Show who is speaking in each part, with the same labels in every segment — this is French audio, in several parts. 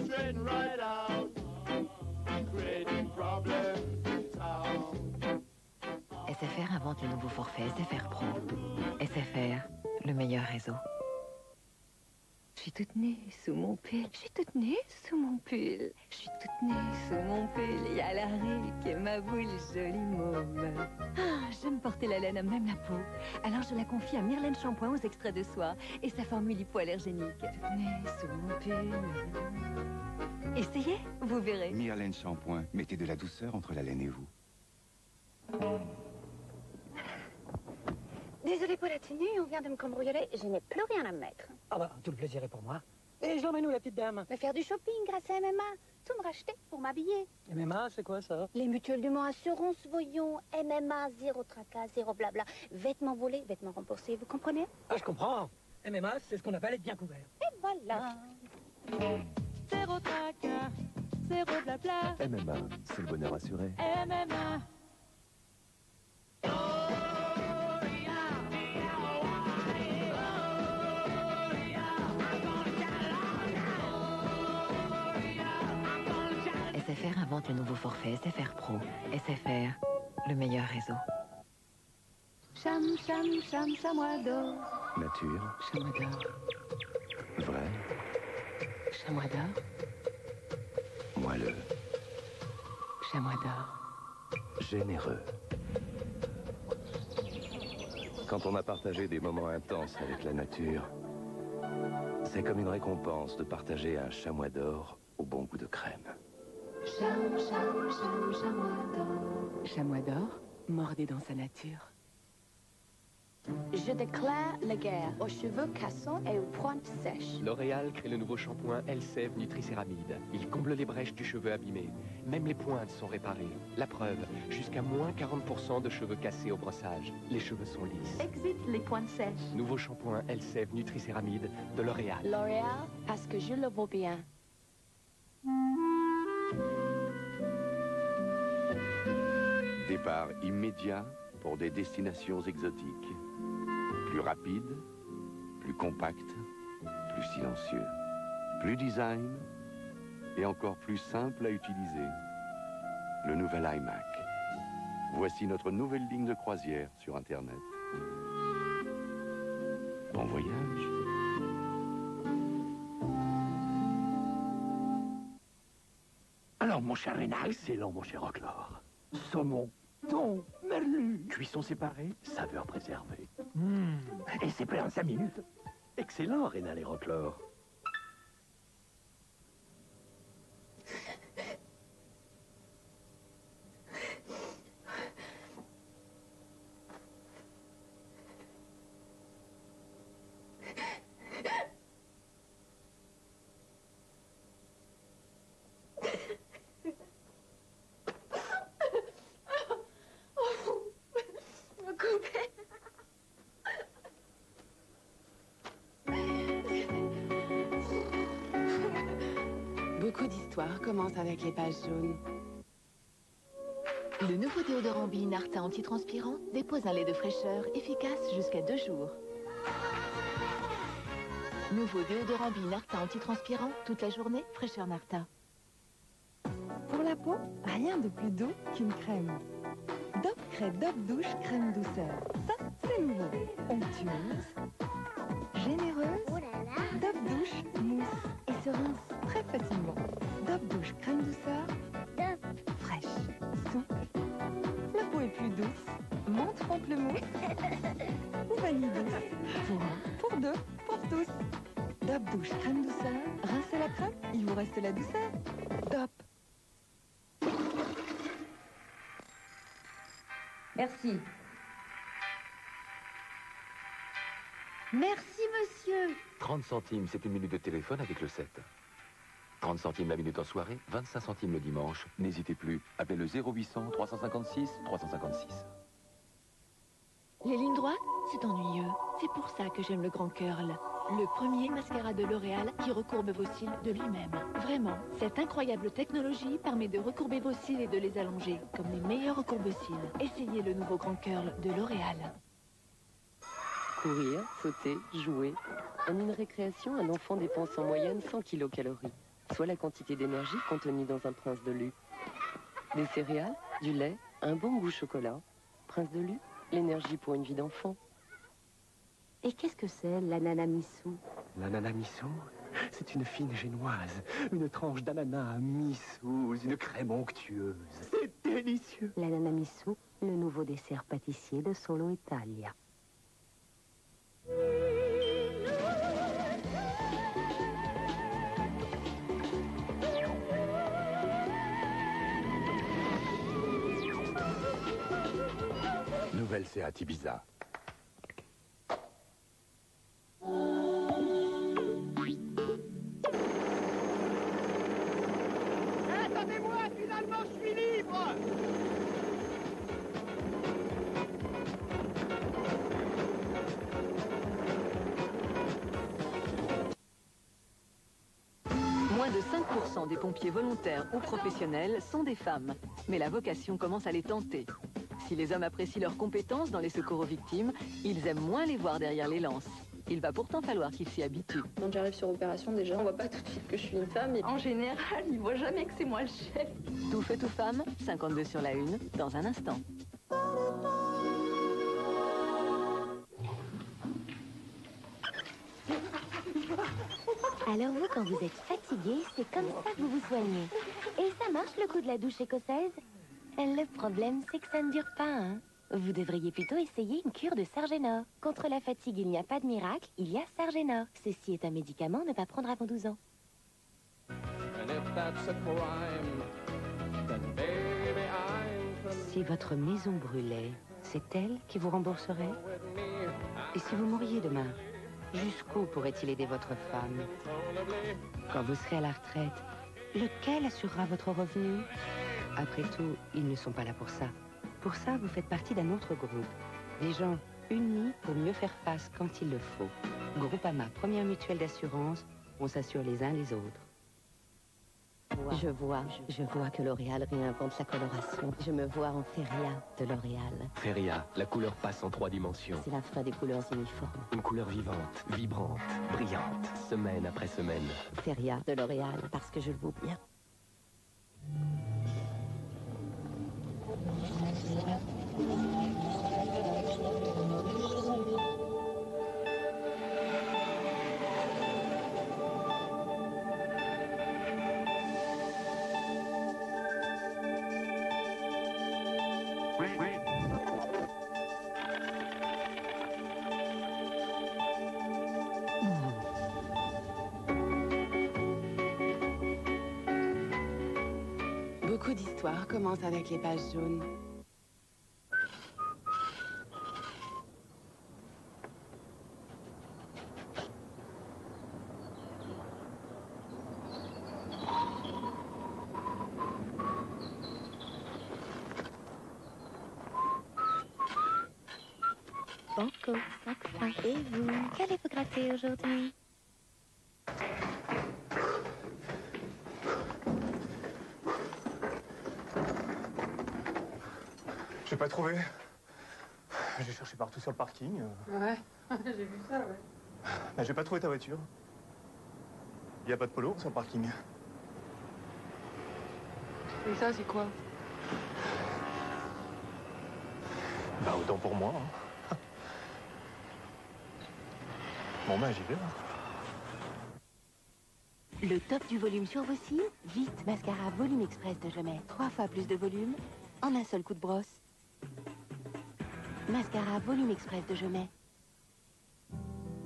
Speaker 1: straighten right out, creating problems in town.
Speaker 2: SFR invente le nouveau forfait SFR Pro. SFR, le meilleur réseau.
Speaker 3: Je suis toute nue sous mon pull. Je suis toute nue sous mon pull. Je suis toute nue sous mon pull. Il y a la rique et ma boule jolie môme. Ah, j'aime porter la laine à même la peau. Alors je la confie à Myrlène Shampoing aux extraits de soie et sa formule hypoallergénique. Toute nue sous mon pull. Essayez, vous verrez.
Speaker 4: Myrlène Shampoing, mettez de la douceur entre la laine et vous.
Speaker 5: Désolée pour la tenue, on vient de me cambrioler, je n'ai plus rien à me mettre.
Speaker 6: Ah bah, tout le plaisir est pour moi. Et je l'emmène où, la petite dame?
Speaker 5: Me faire du shopping grâce à MMA, tout me racheter pour m'habiller.
Speaker 6: MMA, c'est quoi ça?
Speaker 5: Les mutuelles du Mans Assurance, voyons, MMA, zéro tracas, zéro blabla. Vêtements volés, vêtements remboursés, vous comprenez?
Speaker 6: Ah, je comprends. MMA, c'est ce qu'on appelle être bien couvert.
Speaker 5: Et voilà.
Speaker 7: Zéro tracas, zéro blabla.
Speaker 8: MMA, c'est le bonheur assuré.
Speaker 7: MMA.
Speaker 2: SFR invente le nouveau forfait SFR Pro. SFR, le meilleur réseau.
Speaker 3: Cham, cham, cham, chamois d'or.
Speaker 8: Nature,
Speaker 3: Chamois d'or.
Speaker 8: vrai,
Speaker 3: Chamois d'or.
Speaker 8: moelleux,
Speaker 3: Chamois d'or.
Speaker 8: généreux. Quand on a partagé des moments intenses avec la nature, c'est comme une récompense de partager un chamois d'or au bon goût de crème.
Speaker 3: Cham, cham, cham, chamois d'or. Chamois d'or, mordez dans sa nature.
Speaker 5: Je déclare la guerre aux cheveux cassants et aux pointes sèches.
Speaker 9: L'Oréal crée le nouveau shampoing Elseve Nutricéramide. Il comble les brèches du cheveu abîmé. Même les pointes sont réparées. La preuve, jusqu'à moins 40% de cheveux cassés au brossage. Les cheveux sont lisses.
Speaker 5: Exit les pointes sèches.
Speaker 9: Nouveau shampoing Elseve Nutricéramide de L'Oréal.
Speaker 5: L'Oréal, parce que je le vaux bien.
Speaker 4: Départ immédiat pour des destinations exotiques. Plus rapide, plus compact, plus silencieux, plus design et encore plus simple à utiliser. Le nouvel iMac. Voici notre nouvelle ligne de croisière sur Internet. Bon voyage.
Speaker 10: Alors, mon cher Rénal. Excellent, mon cher Roclore. Saumon, thon, merlu. Cuisson séparée, saveur préservée. Et c'est prêt en 5 minutes. Excellent, Rénal et Roclore.
Speaker 3: Beaucoup d'histoires commencent avec les pages jaunes.
Speaker 11: Le nouveau déodorant Be Narta antitranspirant dépose un lait de fraîcheur efficace jusqu'à 2 jours. Nouveau déodorant Be Narta antitranspirant, toute la journée, fraîcheur Narta.
Speaker 12: Pour la peau, rien de plus doux qu'une crème. Dop Crée Dop Douche Crème Douceur. Ça, c'est nouveau. Onctueuse, généreuse, Dop Douche mousse et se rince très facilement. Dop Douche Crème Douceur, fraîche, souple. La peau est plus douce, menthe pamplemousse ou vanille douce. Pour un, pour deux, pour tous. Dop Douche Crème Douceur, rincez la crème, il vous reste la douceur. Dop.
Speaker 13: Merci. Merci, monsieur.
Speaker 8: 30 centimes, c'est une minute de téléphone avec le 7. 30 centimes la minute en soirée, 25 centimes le dimanche. N'hésitez plus, appelez le 0800 356 356.
Speaker 11: Les lignes droites, c'est ennuyeux. C'est pour ça que j'aime le Grand Curl. Le premier mascara de L'Oréal qui recourbe vos cils de lui-même. Vraiment, cette incroyable technologie permet de recourber vos cils et de les allonger, comme les meilleurs recourbe-cils. Essayez le nouveau Grand Curl de L'Oréal.
Speaker 14: Courir, sauter, jouer. En une récréation, un enfant dépense en moyenne 100 kilocalories. soit la quantité d'énergie contenue dans un prince de lait. Des céréales, du lait, un bon goût chocolat. Prince de lait, l'énergie pour une vie d'enfant.
Speaker 5: Et qu'est-ce que c'est, l'ananas missou?
Speaker 9: L'ananas missou, c'est une fine génoise, une tranche d'ananas mis sous une crème onctueuse. C'est délicieux.
Speaker 5: L'ananas missou, le nouveau dessert pâtissier de Solo Italia.
Speaker 10: Nouvelle Seat Ibiza.
Speaker 1: Attendez-moi, finalement, je suis libre!
Speaker 15: Moins de 5% des pompiers volontaires ou professionnels sont des femmes. Mais la vocation commence à les tenter. Si les hommes apprécient leurs compétences dans les secours aux victimes, ils aiment moins les voir derrière les lances. Il va pourtant falloir qu'ils s'y habituent.
Speaker 16: Quand j'arrive sur opération, déjà, on voit pas tout de suite que je suis une femme. Et en général, ils voient jamais que c'est moi le chef.
Speaker 15: Tout fait tout femme, 52 sur la une, dans un instant.
Speaker 17: Alors vous, quand vous êtes fatigué, c'est comme ça que vous vous soignez. Et ça marche le coup de la douche écossaise? Le problème, c'est que ça ne dure pas, hein. Vous devriez plutôt essayer une cure de Sargénor. Contre la fatigue, il n'y a pas de miracle, il y a Sargénor. Ceci est un médicament à ne pas prendre avant 12 ans.
Speaker 18: Si votre maison brûlait, c'est elle qui vous rembourserait? Et si vous mouriez demain, jusqu'où pourrait-il aider votre femme? Quand vous serez à la retraite, lequel assurera votre revenu? Après tout, ils ne sont pas là pour ça. Pour ça, vous faites partie d'un autre groupe. Des gens unis pour mieux faire face quand il le faut. Groupama, première mutuelle d'assurance, on s'assure les uns les autres.
Speaker 17: Je vois que L'Oréal réinvente la coloration. Je me vois en Feria de L'Oréal.
Speaker 9: Feria, la couleur passe en 3 dimensions.
Speaker 17: C'est la fin des couleurs uniformes.
Speaker 9: Une couleur vivante, vibrante, brillante, semaine après semaine.
Speaker 17: Feria de L'Oréal, parce que je le vaux bien.
Speaker 19: Beaucoup d'histoires commencent avec les pages jaunes.
Speaker 17: Banco, 5 francs. Et vous, qu'allez-vous gratter aujourd'hui?
Speaker 20: J'ai pas trouvé. J'ai cherché partout sur le parking.
Speaker 19: Ouais, j'ai vu ça, ouais.
Speaker 20: Bah, j'ai pas trouvé ta voiture. Y a pas de polo sur le parking.
Speaker 19: Et ça, c'est quoi?
Speaker 20: Bah autant pour moi. Hein. Bon bah j'y vais.
Speaker 17: Le top du volume sur vos cils? Vite, mascara Volume Express de Gemay. 3 fois plus de volume en un seul coup de brosse. Mascara Volume Express de Gemay.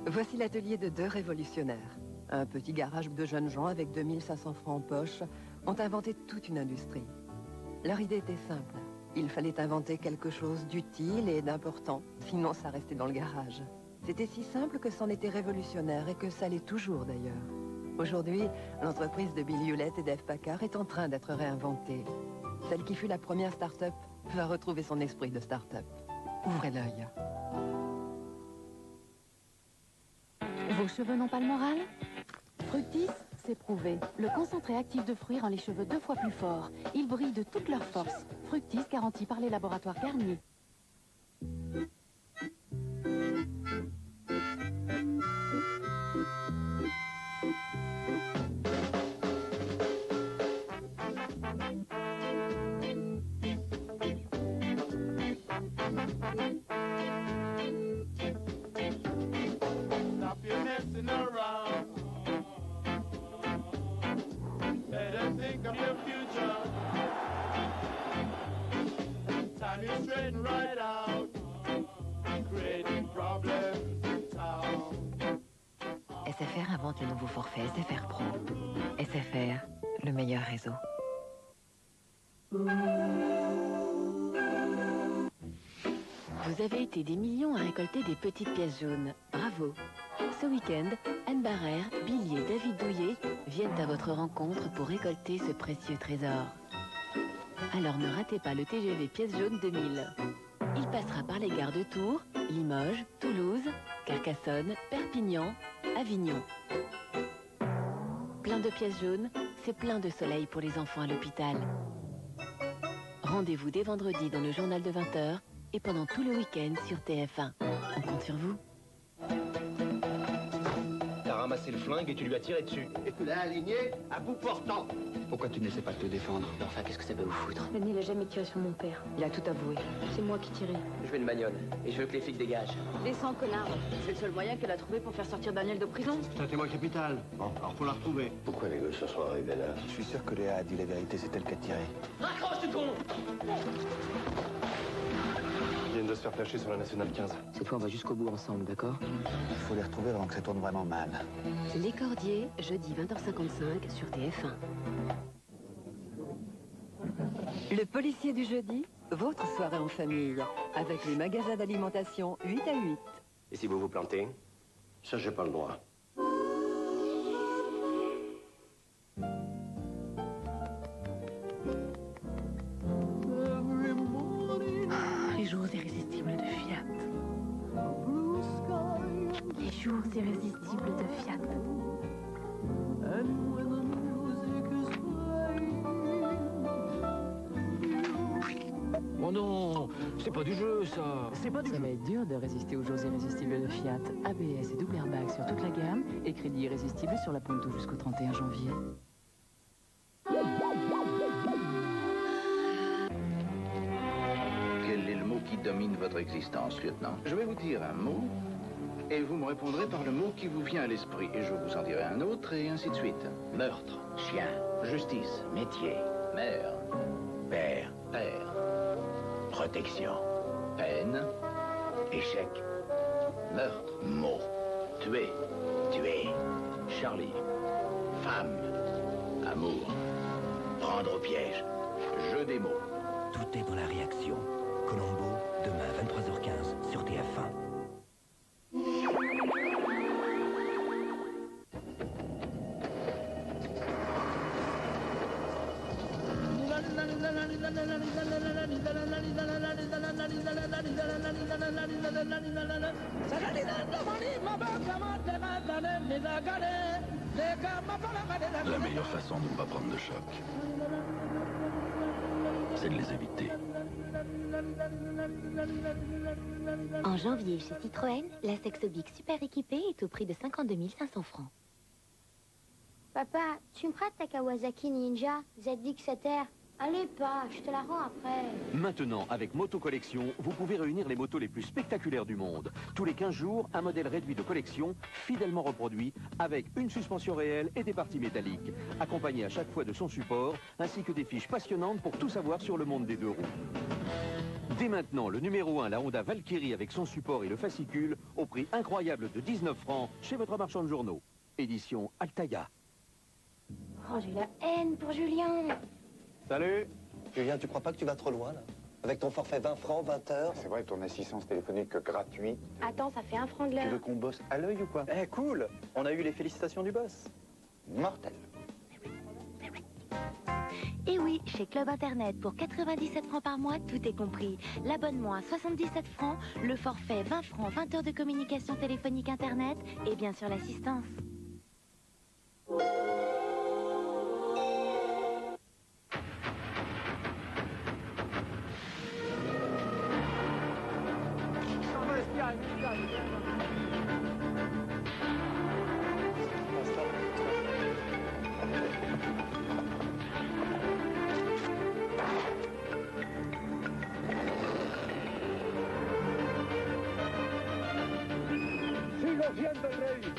Speaker 15: Voici l'atelier de 2 révolutionnaires. Un petit garage de jeunes gens avec 2500 francs en poche ont inventé toute une industrie. Leur idée était simple. Il fallait inventer quelque chose d'utile et d'important, sinon ça restait dans le garage. C'était si simple que c'en était révolutionnaire et que ça l'est toujours d'ailleurs. Aujourd'hui, l'entreprise de Bill Hewlett et Dave Packard est en train d'être réinventée. Celle qui fut la première start-up va retrouver son esprit de start-up. Ouvrez l'œil.
Speaker 11: Vos cheveux n'ont pas le moral? Fructis, c'est prouvé. Le concentré actif de fruits rend les cheveux 2 fois plus forts. Ils brillent de toute leur force. Fructis, garanti par les laboratoires Garnier.
Speaker 1: straighten right out, creating problems in town.
Speaker 2: SFR invente le nouveau forfait SFR Pro. SFR, le meilleur réseau.
Speaker 11: Vous avez été des millions à récolter des petites pièces jaunes. Bravo. Ce week-end, Anne Barrère, Billy et David Douillet viennent à votre rencontre pour récolter ce précieux trésor. Alors ne ratez pas le TGV Pièces jaunes 2000. Il passera par les gares de Tours, Limoges, Toulouse, Carcassonne, Perpignan, Avignon. Plein de pièces jaunes, c'est plein de soleil pour les enfants à l'hôpital. Rendez-vous dès vendredi dans le journal de 20h et pendant tout le week-end sur TF1. On compte sur vous.
Speaker 21: T'as ramassé le flingue et tu lui as tiré dessus.
Speaker 22: Et tu l'as aligné à bout portant.
Speaker 21: Pourquoi tu ne sais pas te défendre?
Speaker 22: Enfin, qu'est-ce que ça peut vous foutre?
Speaker 16: Denis n'a jamais tiré sur mon père.
Speaker 22: Il a tout avoué.
Speaker 16: C'est moi qui tirais.
Speaker 21: Je veux une bagnole et je veux que les flics dégagent.
Speaker 16: Descends, connard. C'est le seul moyen qu'elle a trouvé pour faire sortir Daniel de prison.
Speaker 22: C'est un témoin capital. Bon, alors faut la retrouver.
Speaker 21: Pourquoi les gosses se sont arrivés là?
Speaker 22: Je suis sûr que Léa a dit la vérité, c'est elle qui a tiré.
Speaker 21: Raccroche, tu con!
Speaker 20: Ils viennent de se faire flasher sur la Nationale 15.
Speaker 21: Cette fois, on va jusqu'au bout ensemble, d'accord?
Speaker 22: Il faut les retrouver avant que ça tourne vraiment mal.
Speaker 11: Les Cordiers, jeudi 20h55 sur TF1.
Speaker 15: Le policier du jeudi, votre soirée en famille, avec les magasins d'alimentation 8 à 8.
Speaker 21: Et si vous vous plantez?
Speaker 22: Ça, j'ai pas le droit.
Speaker 11: Les jours irrésistibles de Fiat. Les jours irrésistibles de Fiat.
Speaker 10: Oh non, c'est pas du jeu, ça. C'est pas du
Speaker 23: Ça
Speaker 10: jeu.
Speaker 23: va être dur de résister aux jours irrésistibles de Fiat. ABS et double airbag sur toute la gamme et crédit irrésistible sur la Punto jusqu'au 31 janvier.
Speaker 24: Quel est le mot qui domine votre existence, lieutenant? Je vais vous dire un mot, et vous me répondrez par le mot qui vous vient à l'esprit. Et je vous en dirai un autre, et ainsi de suite. Meurtre, chien, justice, métier, mère, père, père, protection, peine, échec, meurtre, mot, tuer, tuer, Charlie, femme, amour, prendre au piège, jeu des mots.
Speaker 10: Tout est dans la réaction. Colombo, demain 23h15 sur TF1.
Speaker 25: La meilleure façon de ne pas prendre de choc, c'est de les éviter.
Speaker 17: En janvier, chez Citroën, la Sexobic super équipée est au prix de 52 500 francs.
Speaker 5: Papa, tu me prêtes ta Kawasaki Ninja ZX7R? Allez pas, je te la rends après.
Speaker 26: Maintenant, avec Moto Collection, vous pouvez réunir les motos les plus spectaculaires du monde. Tous les 15 jours, un modèle réduit de collection, fidèlement reproduit, avec une suspension réelle et des parties métalliques, accompagné à chaque fois de son support, ainsi que des fiches passionnantes pour tout savoir sur le monde des deux roues. Dès maintenant, le numéro 1, la Honda Valkyrie avec son support et le fascicule, au prix incroyable de 19 francs, chez votre marchand de journaux. Édition Altaïa.
Speaker 5: Oh, j'ai la haine pour Julien.
Speaker 22: Salut. Julien, tu crois pas que tu vas trop loin, là? Avec ton forfait 20 francs, 20 heures.
Speaker 27: C'est vrai, ton assistance téléphonique gratuite.
Speaker 5: Attends, ça fait 1 franc de
Speaker 27: Tu veux
Speaker 5: l'heure.
Speaker 27: qu'on bosse à l'œil ou quoi?
Speaker 22: Eh, cool. On a eu les félicitations du boss.
Speaker 27: Mortel.
Speaker 17: Et oui, chez Club Internet, pour 97 francs par mois, tout est compris. L'abonnement à 77 francs, le forfait 20 francs, 20 heures de communication téléphonique Internet et bien sûr l'assistance.
Speaker 1: Philogène de l'œil.